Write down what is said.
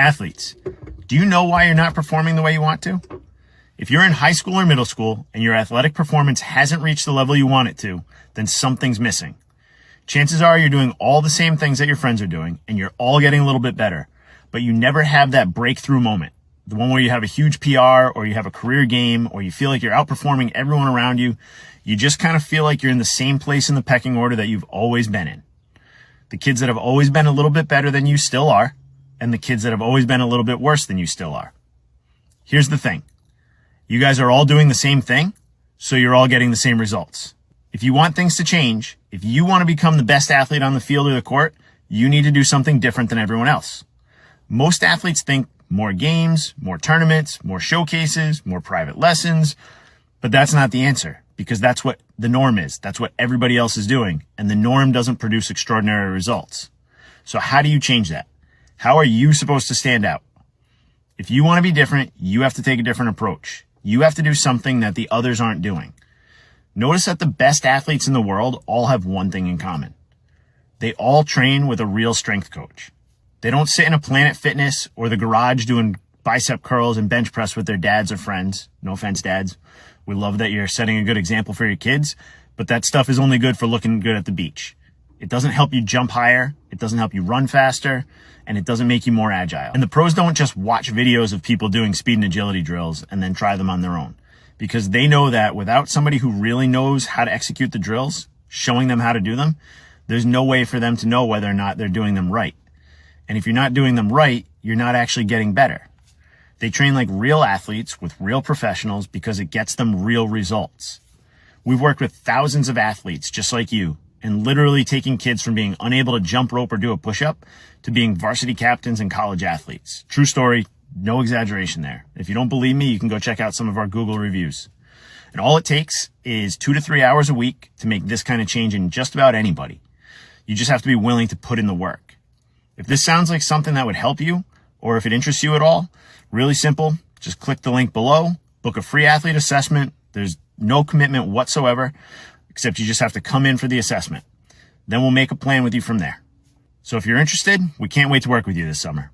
Athletes, do you know why you're not performing the way you want to? If you're in high school or middle school and your athletic performance hasn't reached the level you want it to, then something's missing. Chances are you're doing all the same things that your friends are doing and you're all getting a little bit better, but you never have that breakthrough moment. The one where you have a huge PR or you have a career game or you feel like you're outperforming everyone around you. You just kind of feel like you're in the same place in the pecking order that you've always been in. The kids that have always been a little bit better than you still are, and the kids that have always been a little bit worse than you still are. Here's the thing. You guys are all doing the same thing, so you're all getting the same results. If you want things to change, if you want to become the best athlete on the field or the court, you need to do something different than everyone else. Most athletes think more games, more tournaments, more showcases, more private lessons, but that's not the answer because that's what the norm is. That's what everybody else is doing, and the norm doesn't produce extraordinary results. So how do you change that? How are you supposed to stand out? If you want to be different, you have to take a different approach. You have to do something that the others aren't doing. Notice that the best athletes in the world all have one thing in common. They all train with a real strength coach. They don't sit in a Planet Fitness or the garage doing bicep curls and bench press with their dads or friends. No offense, dads. We love that you're setting a good example for your kids, but that stuff is only good for looking good at the beach. It doesn't help you jump higher. It doesn't help you run faster. And it doesn't make you more agile. And the pros don't just watch videos of people doing speed and agility drills and then try them on their own, because they know that without somebody who really knows how to execute the drills, showing them how to do them, there's no way for them to know whether or not they're doing them right. And if you're not doing them right, you're not actually getting better. They train like real athletes with real professionals because it gets them real results. We've worked with thousands of athletes just like you, and literally taking kids from being unable to jump rope or do a push-up to being varsity captains and college athletes. True story, no exaggeration there. If you don't believe me, you can go check out some of our Google reviews. And all it takes is 2 to 3 hours a week to make this kind of change in just about anybody. You just have to be willing to put in the work. If this sounds like something that would help you, or if it interests you at all, really simple, just click the link below, book a free athlete assessment. There's no commitment whatsoever, except you just have to come in for the assessment. Then we'll make a plan with you from there. So if you're interested, we can't wait to work with you this summer.